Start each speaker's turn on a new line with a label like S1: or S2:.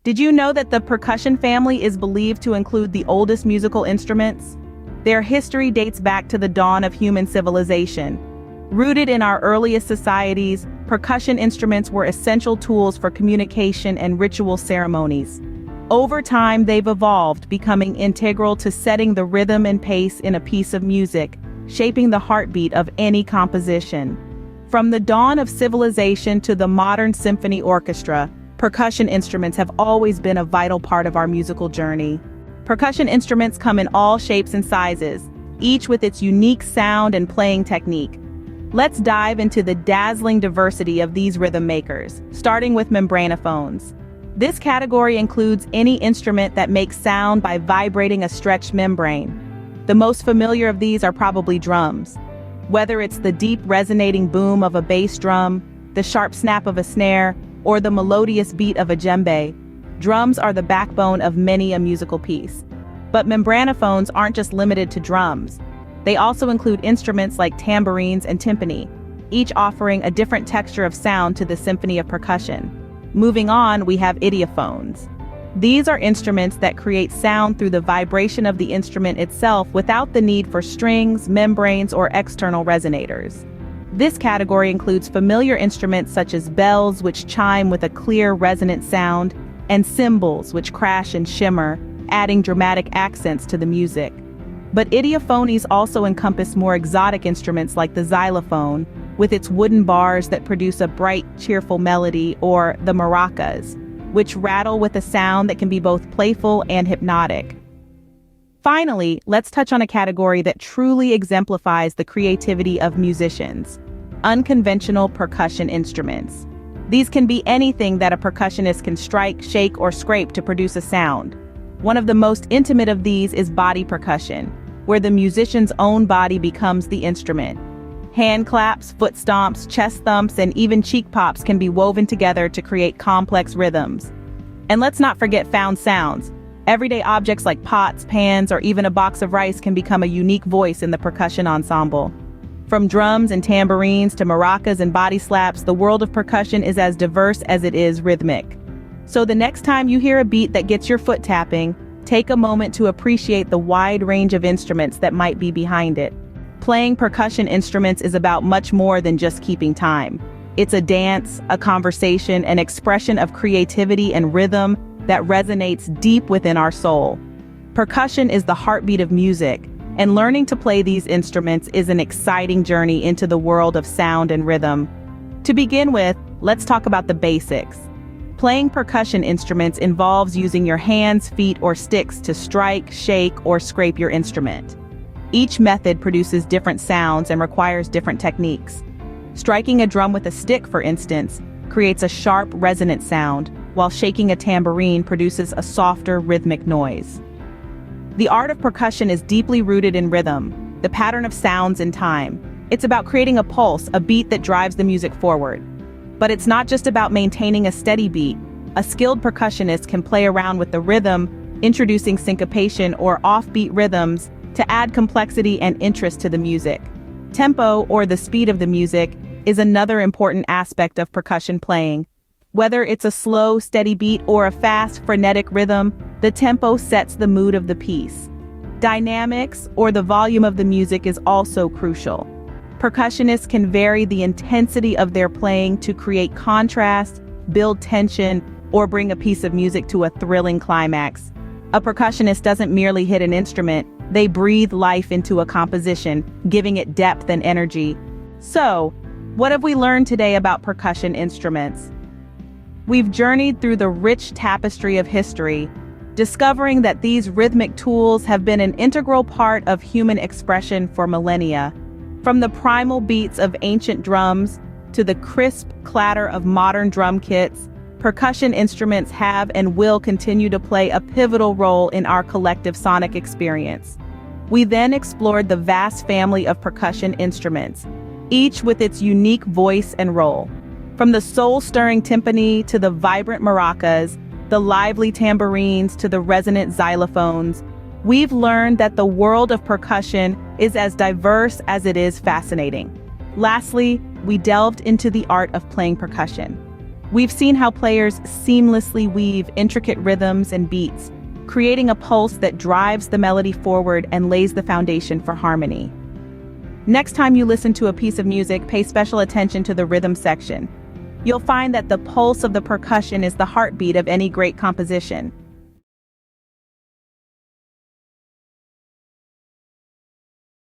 S1: Did you know that the percussion family is believed to include the oldest musical instruments? Their history dates back to the dawn of human civilization. Rooted in our earliest societies, percussion instruments were essential tools for communication and ritual ceremonies. Over time, they've evolved, becoming integral to setting the rhythm and pace in a piece of music, shaping the heartbeat of any composition. From the dawn of civilization to the modern symphony orchestra, percussion instruments have always been a vital part of our musical journey. Percussion instruments come in all shapes and sizes, each with its unique sound and playing technique. Let's dive into the dazzling diversity of these rhythm makers, starting with membranophones. This category includes any instrument that makes sound by vibrating a stretched membrane. The most familiar of these are probably drums. Whether it's the deep resonating boom of a bass drum, the sharp snap of a snare, or the melodious beat of a djembe, drums are the backbone of many a musical piece. But membranophones aren't just limited to drums. They also include instruments like tambourines and timpani, each offering a different texture of sound to the symphony of percussion. Moving on, we have idiophones. These are instruments that create sound through the vibration of the instrument itself without the need for strings, membranes, or external resonators. This category includes familiar instruments such as bells, which chime with a clear, resonant sound, and cymbals, which crash and shimmer, adding dramatic accents to the music. But idiophonies also encompass more exotic instruments like the xylophone, with its wooden bars that produce a bright, cheerful melody, or the maracas, which rattle with a sound that can be both playful and hypnotic. Finally, let's touch on a category that truly exemplifies the creativity of musicians: unconventional percussion instruments. These can be anything that a percussionist can strike, shake, or scrape to produce a sound. One of the most intimate of these is body percussion, where the musician's own body becomes the instrument. Hand claps, foot stomps, chest thumps, and even cheek pops can be woven together to create complex rhythms. And let's not forget found sounds. Everyday objects like pots, pans, or even a box of rice can become a unique voice in the percussion ensemble. From drums and tambourines to maracas and body slaps, the world of percussion is as diverse as it is rhythmic. So the next time you hear a beat that gets your foot tapping, take a moment to appreciate the wide range of instruments that might be behind it. Playing percussion instruments is about much more than just keeping time. It's a dance, a conversation, an expression of creativity and rhythm that resonates deep within our soul. Percussion is the heartbeat of music, and learning to play these instruments is an exciting journey into the world of sound and rhythm. To begin with, let's talk about the basics. Playing percussion instruments involves using your hands, feet, or sticks to strike, shake, or scrape your instrument. Each method produces different sounds and requires different techniques. Striking a drum with a stick, for instance, creates a sharp, resonant sound, while shaking a tambourine produces a softer, rhythmic noise. The art of percussion is deeply rooted in rhythm, the pattern of sounds in time. It's about creating a pulse, a beat that drives the music forward. But it's not just about maintaining a steady beat. A skilled percussionist can play around with the rhythm, introducing syncopation or offbeat rhythms to add complexity and interest to the music. Tempo, or the speed of the music, is another important aspect of percussion playing. Whether it's a slow, steady beat or a fast, frenetic rhythm, the tempo sets the mood of the piece. Dynamics, or the volume of the music, is also crucial. Percussionists can vary the intensity of their playing to create contrast, build tension, or bring a piece of music to a thrilling climax. A percussionist doesn't merely hit an instrument, they breathe life into a composition, giving it depth and energy. So, what have we learned today about percussion instruments? We've journeyed through the rich tapestry of history, discovering that these rhythmic tools have been an integral part of human expression for millennia. From the primal beats of ancient drums to the crisp clatter of modern drum kits, percussion instruments have and will continue to play a pivotal role in our collective sonic experience. We then explored the vast family of percussion instruments, each with its unique voice and role. From the soul-stirring timpani to the vibrant maracas, the lively tambourines to the resonant xylophones, we've learned that the world of percussion is as diverse as it is fascinating. Lastly, we delved into the art of playing percussion. We've seen how players seamlessly weave intricate rhythms and beats, creating a pulse that drives the melody forward and lays the foundation for harmony. Next time you listen to a piece of music, pay special attention to the rhythm section. You'll find that the pulse of the percussion is the heartbeat of any great composition.